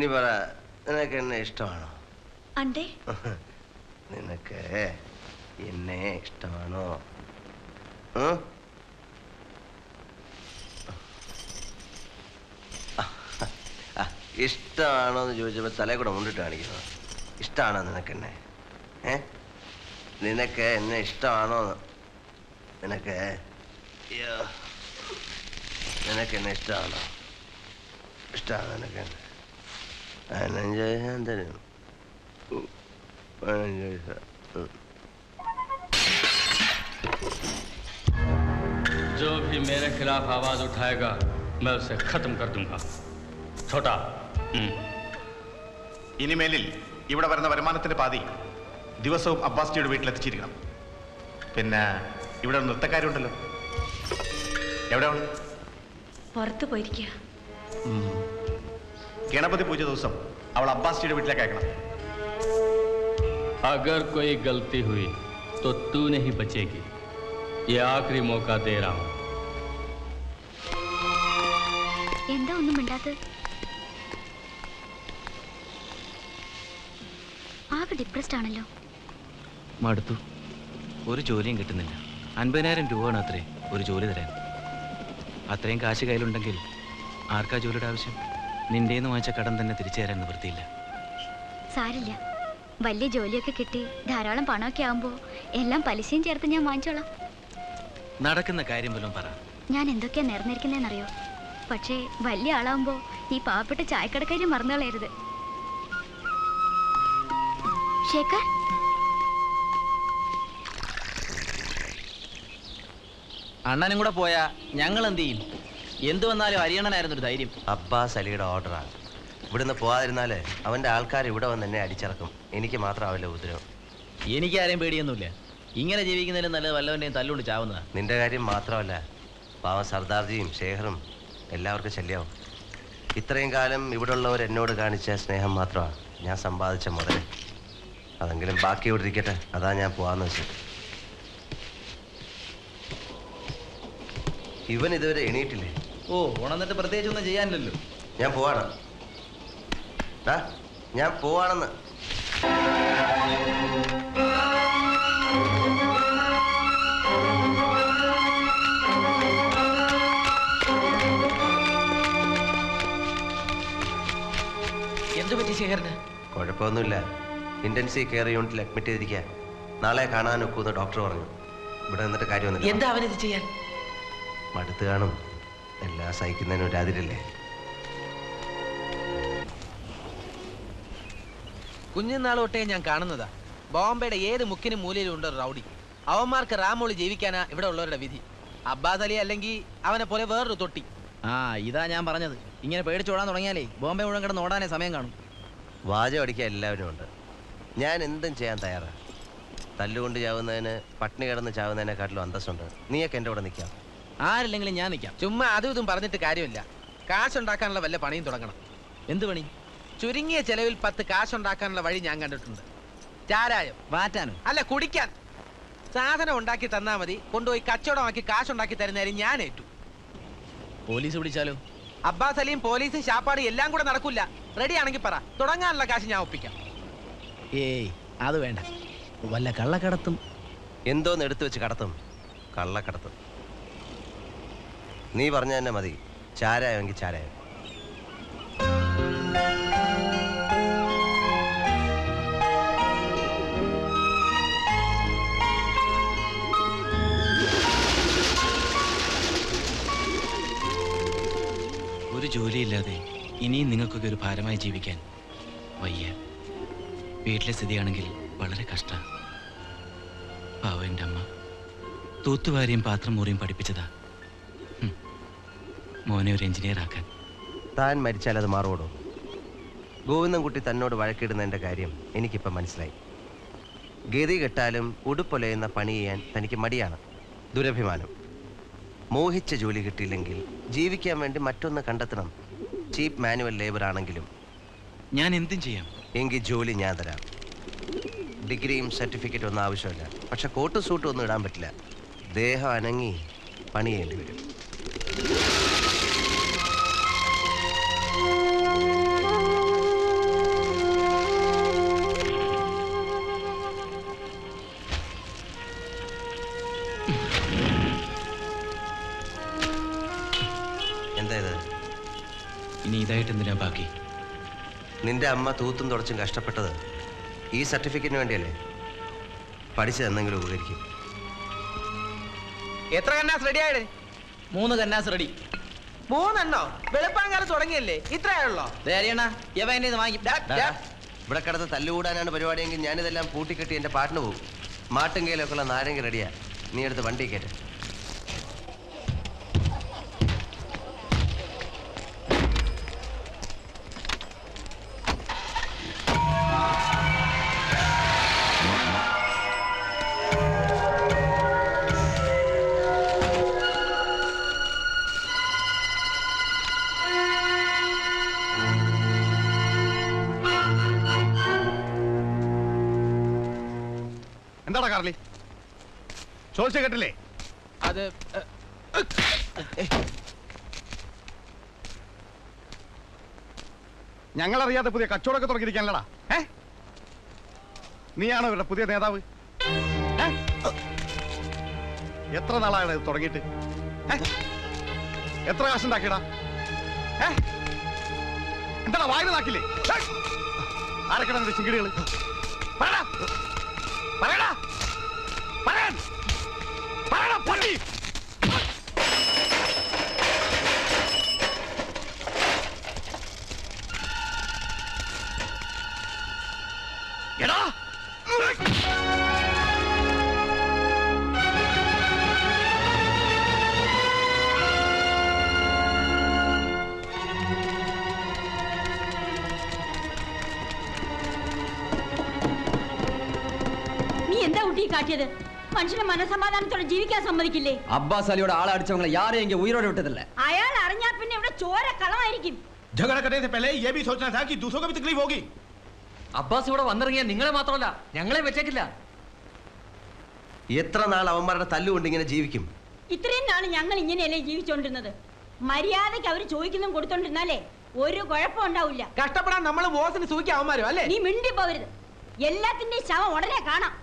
ഇനി പറ, നിനക്ക് എന്നെ ഇഷ്ടമാണോ? അണ്ടേ നിനക്ക് എന്നെ ഇഷ്ടമാണോ? ഇഷ്ടമാണോ എന്ന് ചോദിച്ചപ്പോൾ തലേ കൂടെ മുണ്ടിട്ട് കാണിക്കുന്നത്. ഇഷ്ടമാണോ നിനക്ക് എന്നെ? നിനക്ക് എന്നെ ഇഷ്ടമാണോ? നിനക്ക് എന്നെ ഇഷ്ടമാണോ? ഇഷ്ടമാണ് നിനക്ക്? 15 ഞാൻ തരും. 15 പൈസ. जो भी मेरे खिलाफ आवाज उठाएगा मैं उसे खत्म कर दूंगा. छोटा. ഇനിമേലിൽ ഇവിടെ വരുന്ന വരുമാനത്തിന്റെ പാതി ദിവസവും അബ്ബാസിയുടെ വീട്ടിലെത്തിച്ചിരിക്കണം. പിന്നെ ഇവിടെ ഒരു നൃത്തക്കാരുണ്ടല്ലോ, എവിടെയാണ്? പുറത്തു പോയിരിക്കുക. ഗണപതി പൂജ ദിവസം അവൾ അബ്ബാസിയുടെ വീട്ടിലേക്ക് അയക്കണം. अगर कोई गलती हुई तो तू नहीं बचेगी. ये आखिरी मौका दे रहा हूं. എന്താ ഒന്നും മിണ്ടാത്തത്? ആകെ ഡിപ്രസ്ഡ് ആണല്ലോ. മടുത്തു. ഒരു ജോലിയും കിട്ടുന്നില്ല. 50,000 രൂപയാണ് അത്രേ ഒരു ജോലി തരാൻ. അത്രയും കാശ് കയ്യിലുണ്ടെങ്കിൽ ആർക്കാ ജോലിയുടെ ആവശ്യം? നിന്റെന്ന് വാങ്ങിച്ച കടം തന്നെ തിരിച്ചു തരാൻ നിവൃത്തിയില്ല. സാരില്ല, വലിയ ജോലിയൊക്കെ കിട്ടി ധാരാളം പണമൊക്കെ ആകുമ്പോൾ എല്ലാം പലിശയും ചേർത്ത് ഞാൻ വാങ്ങിച്ചോളാം. നടക്കുന്ന കാര്യം പോലും പറ. ഞാൻ എന്തൊക്കെയാ നേർന്നിരിക്കുന്നതെന്നറിയോ? പക്ഷേ വലിയ ആളാവുമ്പോൾ ഈ പാവപ്പെട്ട ചായക്കടക്കാരി മറന്നു കളയരുത്. ശേഖർ, അണ്ണനും കൂടെ പോയാ ഞങ്ങൾ എന്ത് ചെയ്യും? എന്തു വന്നാലും അരിയണനായിരുന്നു ഒരു ധൈര്യം. അബ്ബാസ് അലിയുടെ ഓർഡറാണ്. ഇവിടുന്ന് പോകാതിരുന്നാല് അവന്റെ ആൾക്കാർ ഇവിടെ വന്ന് എന്നെ അടിച്ചിറക്കും. എനിക്ക് മാത്രമാവില്ല ഉപദ്രവം. എനിക്ക് ആരെയും പേടിയൊന്നുമില്ല. ഇങ്ങനെ ജീവിക്കുന്നതിലും നല്ലത് വല്ലവൻ്റെയും തല്ലുകൊണ്ട് ചാവുന്നതാണ്. നിന്റെ കാര്യം മാത്രമല്ല, പാവം സർദാർജിയും ശേഖറും എല്ലാവർക്കും ശല്യമാവും. ഇത്രയും കാലം ഇവിടെ ഉള്ളവർ എന്നോട് കാണിച്ച സ്നേഹം മാത്രമാണ് ഞാൻ സമ്പാദിച്ച മുതൽ. അതെങ്കിലും ബാക്കി ഇവിടെ ഇരിക്കട്ടെ, അതാ ഞാൻ പോവാന്ന് വെച്ചത്. ഇവൻ ഇതുവരെ എണീറ്റില്ലേ? ഓ, ഉണന്നിട്ട് പ്രത്യേകിച്ചൊന്നും ചെയ്യാനില്ലല്ലോ. ഞാൻ പോവാണ്. ഞാൻ പോവാണെന്ന്. എന്തു പറ്റി ശേഖരന്? കുഴപ്പമൊന്നുമില്ല. ഇന്റൻസീവ് കെയർ യൂണിറ്റിൽ അഡ്മിറ്റ് ചെയ്തിരിക്കുക. നാളെ കാണാൻ ഒക്കുമെന്ന് ഡോക്ടർ പറഞ്ഞു. ഇവിടെ നിന്നിട്ട് കാര്യമൊന്നുമില്ല. എന്താ അവനിത് ചെയ്യാൻ? മടുത്ത് കാണും. എല്ലാം സഹിക്കുന്നതിന് ഒരു അതിരല്ലേ. കുഞ്ഞുനാൾ തൊട്ടേ ഞാൻ കാണുന്നതാ, ബോംബെയുടെ ഏത് മുക്കിനും മൂലയിലും ഉണ്ട് റൗഡി. അവന്മാർക്ക് റാമോളി ജീവിക്കാനാ ഇവിടെ ഉള്ളവരുടെ വിധി. അബ്ബാസ് അലി അല്ലെങ്കിൽ അവനെ പോലെ വേറൊരു തൊട്ടി. ഇതാ ഞാൻ പറഞ്ഞത്. ഇങ്ങനെ പേടിച്ചോടാൻ തുടങ്ങിയാലേ ബോംബെ മുഴുവൻ കിടന്ന് ഓടാനേ സമയം കാണും. വാചകം അടിക്കാൻ എല്ലാവരും ഉണ്ട്. ഞാൻ എന്തും ചെയ്യാൻ തയ്യാറാണ്. തല്ലുകൊണ്ട് ചാവുന്നതിന് പട്ടിണി കിടന്ന് ചാവുന്നതിനെക്കാട്ടിലും അന്തസ്സുണ്ട്. നീയൊക്കെ എൻ്റെ കൂടെ നിൽക്കാം. ആരില്ലെങ്കിലും ഞാൻ നിൽക്കാം. ചുമ്മാ അതും ഇതും പറഞ്ഞിട്ട് കാര്യമില്ല. കാശുണ്ടാക്കാനുള്ള വല്ല പണിയും തുടങ്ങണം. എന്ത് പണി? ചുരുങ്ങിയ ചെലവിൽ 10 കാശുണ്ടാക്കാനുള്ള വഴി ഞാൻ കണ്ടിട്ടുണ്ട്. ചാരായം വാറ്റാനോ? അല്ല, കുടിക്കാൻ. സാധനം ഉണ്ടാക്കി തന്നാ മതി, കൊണ്ടുപോയി കച്ചവടമാക്കി കാശുണ്ടാക്കി തരുന്നതിന് ഞാൻ ഏറ്റു. പോലീസ് പിടിച്ചാലോ? അബ്ബാസ് അലിയും പോലീസും ശാപ്പാടും എല്ലാം കൂടെ നടക്കില്ല. റെഡി ആണെങ്കിൽ പറ, തുടങ്ങാനുള്ള കാശ് ഞാൻ ഒപ്പിക്കാം. ഏയ്, അത് വേണ്ട. വല്ല കള്ളക്കടത്തും. എന്തോന്ന് എടുത്തു വെച്ച് കടത്തും? കള്ളക്കടത്തും. നീ പറഞ്ഞ തന്നെ മതി. ചാരായെങ്കിൽ ചാരായം. ഒരു ജോലിയില്ലാതെ ഇനിയും നിങ്ങൾക്കൊക്കെ ഒരു ഭാരമായി ജീവിക്കാൻ വയ്യ. വീട്ടിലെ സ്ഥിതിയാണെങ്കിൽ വളരെ കഷ്ടമാണ്. പാവം എൻ്റെ അമ്മ തൂത്തുവാരിയും പാത്രം മുറിയും പഠിപ്പിച്ചതാ മോനെ ഒരു എഞ്ചിനീയർ ആക്കാൻ. താൻ മരിച്ചാൽ അത് മാറുവോടോ? ഗോവിന്ദൻകുട്ടി തന്നോട് വഴക്കിടുന്നതിൻ്റെ കാര്യം എനിക്കിപ്പം മനസ്സിലായി. ഗതി കെട്ടാലും ഉടുപ്പൊലയുന്ന പണി ചെയ്യാൻ തനിക്ക് മടിയാണ്. ദുരഭിമാനം. മോഹിച്ച ജോലി കിട്ടിയില്ലെങ്കിൽ ജീവിക്കാൻ വേണ്ടി മറ്റൊന്ന് കണ്ടെത്തണം. ചീപ്പ് മാനുവൽ ലേബർ ആണെങ്കിലും. ഞാൻ എന്തും ചെയ്യാം. എങ്കിൽ ജോലി ഞാൻ തരാം. ഡിഗ്രിയും സർട്ടിഫിക്കറ്റും ഒന്നും ആവശ്യമില്ല. പക്ഷെ കോട്ടും സൂട്ടും ഒന്നും ഇടാൻ പറ്റില്ല. ദേഹം അനങ്ങി പണി ചെയ്യേണ്ടി വരും. എന്താ ഇത്? ഇനി ഇതായിട്ട് എന്തിനാ ബാക്കി? നിന്റെ അമ്മ തൂത്തും തുടച്ചും കഷ്ടപ്പെട്ടത് ഈ സർട്ടിഫിക്കറ്റിന് വേണ്ടിയല്ലേ? പഠിച്ചത് എന്തെങ്കിലും ഉപകരിക്കും. എത്ര കന്നാസ് റെഡി ആയിടേ? 3 കന്നാസ് റെഡി. 3 എണ്ണോ? വെളുപ്പാങ്കാലം തുടങ്ങിയല്ലേ? ഇത്രയാണല്ലോ. ഇവിടെ കിടന്ന് തല്ലുകൂടാനാണ് പരിപാടിയെങ്കിൽ ഞാനിതെല്ലാം പൂട്ടിക്കെട്ടി എൻ്റെ പാട്ടിന് പോകും. മാട്ടുങ്കയിലൊക്കെ ഉള്ള നാരങ്ങ റെഡിയാ. നീ എടുത്ത് വണ്ടി കയറ്റ. എന്താടാ കാർലി, ചോദിച്ച കേട്ടില്ലേ? അത് ഞങ്ങളറിയാതെ പുതിയ കച്ചവടമൊക്കെ തുടങ്ങിയിരിക്കാനല്ലടാ. നീയാണോ ഇവരുടെ പുതിയ നേതാവ്? എത്ര നാളാണ് ഇത് തുടങ്ങിയിട്ട്? എത്ര കാശുണ്ടാക്കിയടാ? എന്താടാ വായന നാക്കില്ലേ? ആരൊക്കെയാണ് നിന്റെ ചിങ്കിടികള്? പറയടാ, പറയടാ, പറയാൻ പറയടാ പള്ളി. എടാ എന്താ ഊട്ടി കാട്ടിയത്? മനുഷ്യനെ മനസമാധാനത്തോടെ ജീവിക്കാൻ സമ്മതിക്കില്ലേ? അബ്ബാസ് അലിയുടെ ആളെ അടിച്ചവങ്ങളെ യാരെയും ഉയരോടെ വിട്ടതല്ലേ? അയാൾ അറിഞ്ഞാൽ പിന്നെ ഇവിടെ ചോര കളമായിരിക്കും. അബ്ബാസ് ഇവിടെ വന്നിറങ്ങിയ നിങ്ങളെ മാത്രമല്ല ഞങ്ങളെ വെച്ചേക്കില്ല. എത്ര നാൾ അവന്മാരുടെ തല്ലുകൊണ്ട് ഇങ്ങനെ ജീവിക്കും? ഇത്രയും നാള് ഞങ്ങൾ ഇങ്ങനെയല്ലേ ജീവിച്ചോണ്ടിരുന്നത്? മര്യാദയ്ക്ക് അവര് ചോദിക്കുന്നതും കൊടുത്തോണ്ടിരുന്നാലേ ഒരു കുഴപ്പം ഉണ്ടാവില്ല. കഷ്ടപ്പെടാൻ നമ്മൾ ബോസിന് സൂക്കിയാവന്മാരും അല്ലേ? നീ മിണ്ടി പോവരുത്. എല്ലാത്തിന്റെയും ശവം ഉടനെ കാണാം.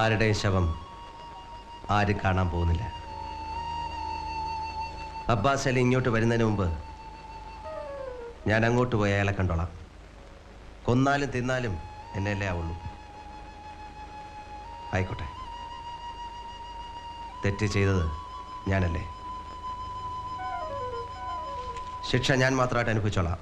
ആരുടെയും ശവം ആരും കാണാൻ പോകുന്നില്ല. അബ്ബാസ് അലി ഇങ്ങോട്ട് വരുന്നതിന് മുമ്പ് ഞാൻ അങ്ങോട്ട് പോയി അയാളെ കണ്ടോളാം. കൊന്നാലും തിന്നാലും എന്നെയല്ലേ ആവുള്ളൂ. ആയിക്കോട്ടെ, തെറ്റ് ചെയ്തത് ഞാനല്ലേ. ശിക്ഷ ഞാൻ മാത്രമായിട്ട് അനുഭവിച്ചോളാം.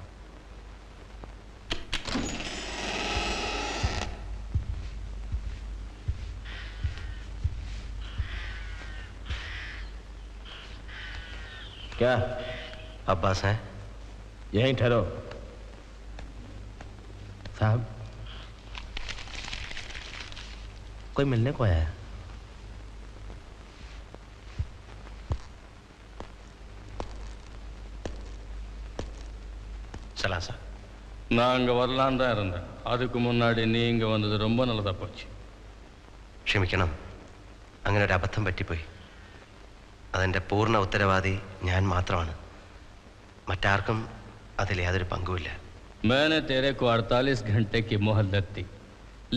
क्या अब्बास है? यहीं ठहरो साहब, कोई मिलने को आया है? चला सा. நான் அங்கே வரலான் தான் இருந்தேன். அதுக்கு முன்னாடி நீ இங்கே வந்தது ரொம்ப நல்லதாக போச்சு. ക്ഷമിക്കണം, അങ്ങനെ ഒരു അബദ്ധം പറ്റിപ്പോയി. അതിൻ്റെ പൂർണ്ണ ഉത്തരവാദി ഞാൻ മാത്രമാണ്. മറ്റാർക്കും അതിൽ യാതൊരു പങ്കുമില്ല. मैंने तेरे को 48 घंटे की मोहलत दी,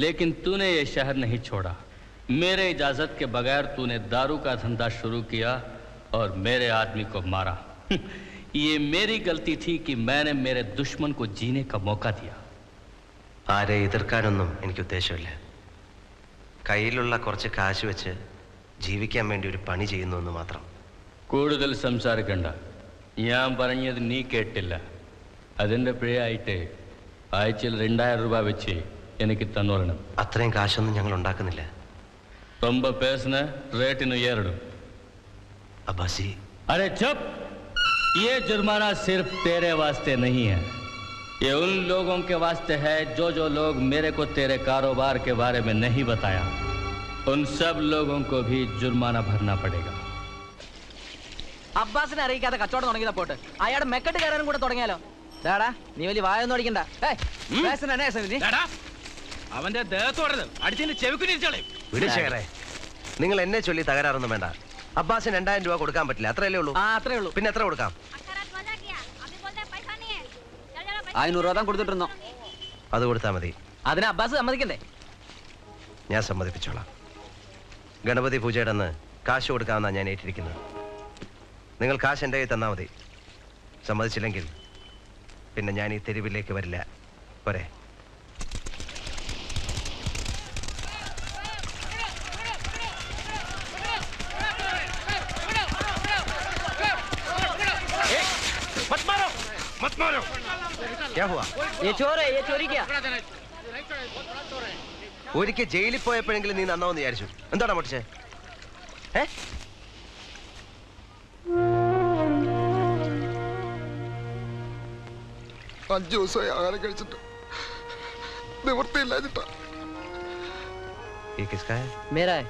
लेकिन तूने ये शहर नहीं छोड़ा. मेरे इजाज़त के बगैर तूने दारू का धंधा शुरू किया और मेरे आदमी को मारा. ये मेरी गलती थी कि मैंने मेरे दुश्मन को जीने का मौका दिया. ആരെ എതിർക്കാനൊന്നും എനിക്ക് ഉദ്ദേശമില്ല. കയ്യിലുള്ള കുറച്ച് കാശ് വെച്ച് ജീവിക്കാൻ വേണ്ടി ഒരു പണി ചെയ്യുന്നു എന്ന് മാത്രം. കൂടുതൽ സംസാരിക്കണ്ട. ഞാൻ പറഞ്ഞത് നീ കേട്ടില്ല. അതിൻ്റെ പിഴയായിട്ട് ആഴ്ചയിൽ 2000 രൂപ വെച്ച് എനിക്ക് തന്നോളണം. അത്രയും കാശൊന്നും ഞങ്ങൾ ഉണ്ടാക്കുന്നില്ല. ரொம்ப பேசுன റേറ്റിന് ഉയരിടും. അബ്ബാസി, अरे चुप! ये जुर्माना सिर्फ तेरे वास्ते नहीं है, ये उन लोगों के वास्ते है जो लोग मेरे को तेरे कारोबार के बारे में नहीं बताया. उन सब लोगों को भी जुर्माना भरना पड़ेगा. അബ്ബാസിനെ അറിയിക്കാതെ കച്ചവടം തുടങ്ങിയതാ പോട്ട്. അയാളുടെ മെക്കെട്ട് കയറാനും കൂടെ തുടങ്ങിയാലോ? ഡാടാ, നീ വലിയ വായൊന്നും അടിക്കണ്ട. അവന്റെ ദേഹത്തോടത് അടിച്ചതിന്റെ ചെവിക്കുനിരിച്ചോളയും. വിടുശേഖരേ, നിങ്ങൾ എന്നെ ചൊല്ലി തകരാറൊന്നും വേണ്ട. അബ്ബാസിന് 2000 രൂപ കൊടുക്കാൻ പറ്റില്ല. അത്രയല്ലേ ഉള്ളൂ? അത്രേ ഉള്ളൂ. പിന്നെ എത്ര കൊടുക്കാം? 500 രൂപ താൻ കൊടുത്തിട്ടുണ്ടോ? അത് കൊടുത്താൽ മതി. അതിന് അബ്ബാസ് സമ്മതിക്കണ്ടേ? ഞാൻ സമ്മതിപ്പിച്ചോളാം. ഗണപതി പൂജയുടെ അന്ന് കാശ് കൊടുക്കാമെന്നാണ് ഞാൻ ഏറ്റിരിക്കുന്നത്. നിങ്ങൾ കാശ് എൻ്റെ കയ്യിൽ തന്നാൽ മതി. സമ്മതിച്ചില്ലെങ്കിൽ പിന്നെ ഞാൻ ഈ തെരുവിലേക്ക് വരില്ല. പോരെ? क्या हुआ? ये चोर है, ये चोरी किया. ഒരിക്കൽ ജയിലിൽ പോയപ്പോഴെങ്കിലും നീ നന്നാവെന്ന് വിചാരിച്ചു. എന്താടാ മോട്ടിച്ചേ? 5 ദിവസമായി ആഹാരം കഴിച്ചിട്ട് നിവൃത്തിയില്ലാഞ്ഞിട്ടാ. ये किसका है? मेरा है.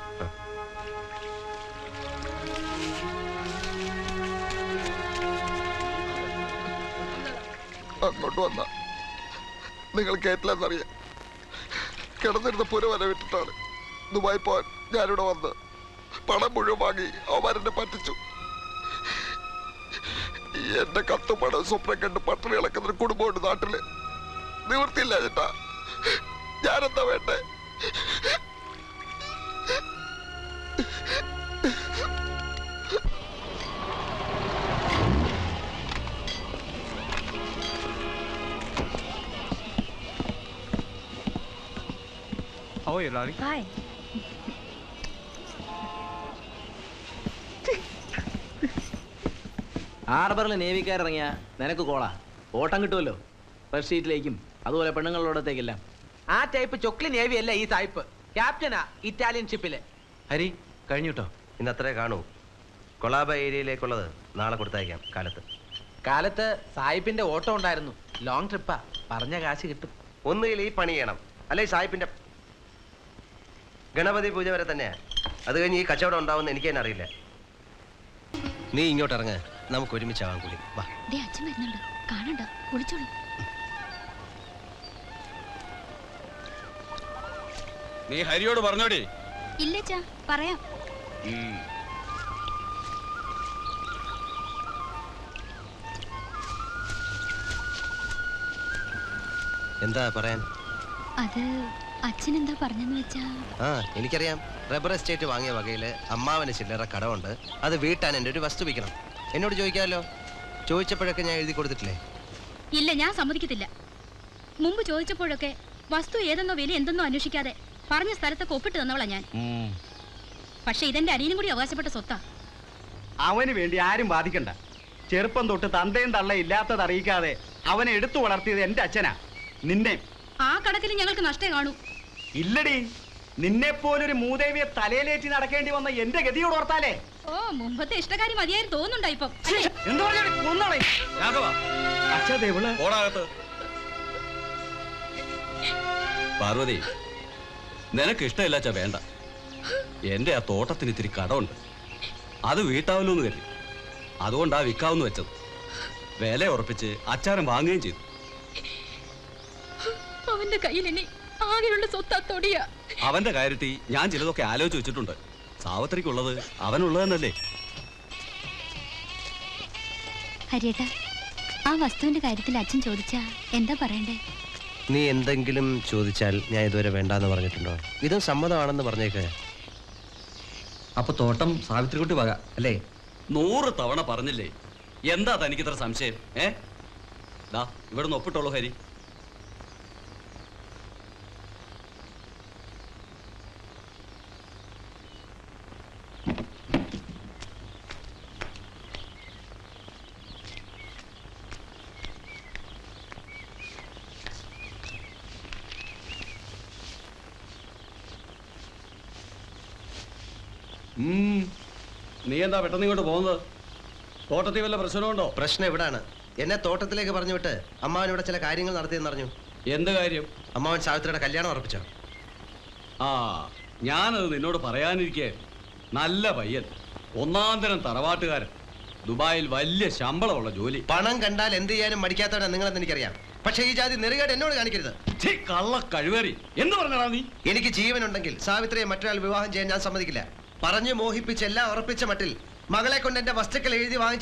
അങ്ങോട്ട് വന്ന നിങ്ങൾ കേട്ടില്ലെന്നറിയാം. കിടന്നിരുന്ന പുര വരെ വിട്ടിട്ടാണ് ദുബായി പോവാൻ ഞാനിവിടെ വന്ന് പണം മുഴുവൻ വാങ്ങി അവരെന്നെ പറ്റിച്ചു. എന്റെ കത്തും പണം സ്വപ്നം കണ്ട് പട്ടിണി ഇളക്കുന്നൊരു കുടുംബമുണ്ട് നാട്ടില്. നിവൃത്തിയില്ല ചേട്ടാ. ഞാനെന്താ വേണ്ടേ? How are you, Larry? Hi. ഹാർബറിൽ നേവിക്കാരിറങ്ങിയ നിനക്ക് കോളാ. ഓട്ടം കിട്ടുമല്ലോ ഫസ്റ്റ് സീറ്റിലേക്കും അതുപോലെ പെണ്ണുങ്ങളോടത്തേക്കെല്ലാം. ആ ടൈപ്പ് ചൊക്ലി നേവി അല്ല ഈ സായിപ്പ്. ക്യാപ്റ്റനാ ഇറ്റാലിയൻ ഷിപ്പില്. ഹരി കഴിഞ്ഞു കേട്ടോ. ഇന്ന് അത്രേ കാണൂ. കൊളാബ ഏരിയയിലേക്കുള്ളത് നാളെ കൊടുത്തയക്കാം കാലത്ത്. കാലത്ത് സായിപ്പിന്റെ ഓട്ടം ഉണ്ടായിരുന്നു. ലോങ് ട്രിപ്പാ. പറഞ്ഞ കാശ് കിട്ടും. ഒന്നുകിൽ ഈ പണി ചെയ്യണം, അല്ലെ സാഹിബിന്റെ ഗണപതി പൂജ വരെ തന്നെയാ. അത് കഴിഞ്ഞ് ഈ കച്ചവടം ഉണ്ടാവുമെന്ന് എനിക്ക് തന്നെ അറിയില്ല. നീ ഇങ്ങോട്ട് ഇറങ്ങ്, നമുക്ക് ഒരുമിച്ചാവാൻ കൂടി വാ. ദേ അച്ഛൻ വരുന്നുണ്ട്, കാണണ്ട, വിളിച്ചോളൂ. നീ ഹരിയോട് പറഞ്ഞോടി? ഇല്ലച്ചാ, പറയാം. എന്താ പറയാൻ? അത് അച്ഛൻ എന്താ പറഞ്ഞെന്ന് വെച്ചാ, എനിക്കറിയാം. റബ്ബർ എസ്റ്റേറ്റ് വാങ്ങിയ വകയില് അമ്മാവന് ചില്ലറ കടമുണ്ട്. അത് വീട്ടാൻ എൻ്റെ ഒരു വസ്തു വിൽക്കണം. എന്നോട് ചോദിക്കാമല്ലോ. ചോദിച്ചപ്പോഴൊക്കെ ഞാൻ എഴുതി കൊടുത്തിട്ടില്ലേ? ഇല്ല, ഞാൻ സമ്മതിക്കത്തില്ല. മുമ്പ് ചോദിച്ചപ്പോഴൊക്കെ വസ്തു ഏതെന്നോ വില എന്തെന്നോ അന്വേഷിക്കാതെ പറഞ്ഞ സ്ഥലത്തൊക്കെ ഒപ്പിട്ട് തന്നവളാ ഞാൻ. പക്ഷെ ഇതെന്റെ അനിയനും കൂടി അവകാശപ്പെട്ട സ്വത്താ. അവന് വേണ്ടി ആരും ബാധിക്കണ്ട. ചെറുപ്പം തൊട്ട് തന്തയും തള്ള ഇല്ലാത്തത് അറിയിക്കാതെ അവനെ എടുത്തു വളർത്തിയത് എന്റെ അച്ഛനാ. നിന്നെ ആ കണക്കിൽ ഞങ്ങൾക്ക് നഷ്ടേ കാണൂ. ഇല്ലടി, നിന്നെ പോലൊരു മൂദേവിയെ തലയിലേറ്റി നടക്കേണ്ടി വന്ന എന്റെ ഗതിയോട് ഓർത്താലേ. ഓ, മുമ്പത്തെ ഇഷ്ടക്കാരി മതിയായി തോന്നുന്നുണ്ടോ ഇപ്പം? പാർവതി, നിനക്ക് ഇഷ്ടമില്ലാച്ച വേണ്ട. എന്റെ ആ തോട്ടത്തിന് ഇത്തിരി കടമുണ്ട്. അത് വീട്ടാവല്ലോ എന്ന് കരുതി. അതുകൊണ്ടാ വിൽക്കാവെന്ന് വെച്ചത്. വില ഉറപ്പിച്ച് അച്ചാരം വാങ്ങുകയും ചെയ്തു. അവന്റെ കയ്യിൽ ഇനി ആകെയുള്ള സ്വത്താ തൊടിയ. അവന്റെ കാര്യത്തിൽ ഞാൻ ചിലതൊക്കെ ആലോചിച്ച് വെച്ചിട്ടുണ്ട്. സാവത്രിക്കുള്ളത് അവനുള്ളതെന്നല്ലേ. ഹരിയേട്ടാ, ആ വസ്തുവിന്റെ കാര്യത്തിൽ അച്ഛൻ ചോദിച്ചാ എന്താ പറയണ്ടേ? നീ എന്തെങ്കിലും ചോദിച്ചാൽ ഞാൻ ഇതുവരെ വേണ്ടാന്ന് പറഞ്ഞിട്ടുണ്ടോ? ഇതും സമ്മതമാണെന്ന് പറഞ്ഞേക്ക്. അപ്പൊ തോട്ടം സാവിത്രിക്കുട്ടി വക അല്ലേ? 100 തവണ പറഞ്ഞില്ലേ. എന്താ തനിക്കിത്ര സംശയം? ദാ ഇവിടുന്ന് ഒപ്പിട്ടോളൂ ഹരി. നീ എന്താ പെട്ടെന്ന് ഇങ്ങോട്ട് പോകുന്നത്? തോട്ടത്തിൽ വല്ല പ്രശ്നമുണ്ടോ? പ്രശ്നം എവിടാണ്? എന്നെ തോട്ടത്തിലേക്ക് പറഞ്ഞു വിട്ട് അമ്മാവൻ ഇവിടെ ചില കാര്യങ്ങൾ നടത്തിയെന്ന് അറിഞ്ഞു. എന്ത് കാര്യം? അമ്മാവൻ സാവിത്രിയുടെ കല്യാണം ഉറപ്പിച്ചോ? ഞാനത് നിന്നോട് പറയാനിരിക്കേ. നല്ല പയ്യൻ, ഒന്നാന്തരം തറവാട്ടുകാരൻ, ദുബായിൽ വലിയ ശമ്പളമുള്ള ജോലി. പണം കണ്ടാൽ എന്ത് ചെയ്യാനും മടിക്കാത്തവരാ നിങ്ങളെന്ന് എനിക്കറിയാം. പക്ഷേ ഈ ജാതി നെറുകേട് എന്നോട് കാണിക്കരുത്. കള്ള കഴിവേറി എന്ന് പറഞ്ഞടാ നീ. എനിക്ക് ജീവനുണ്ടെങ്കിൽ സാവിത്രിയെ മറ്റൊരാൾ വിവാഹം ചെയ്യാൻ ഞാൻ സമ്മതിക്കില്ല. പറഞ്ഞു മോഹിപ്പിച്ച് എല്ലാം ഉറപ്പിച്ച മട്ടിൽ മകളെ കൊണ്ട് എന്റെ വസ്തുക്കൾ എഴുതി വാങ്ങിച്ചു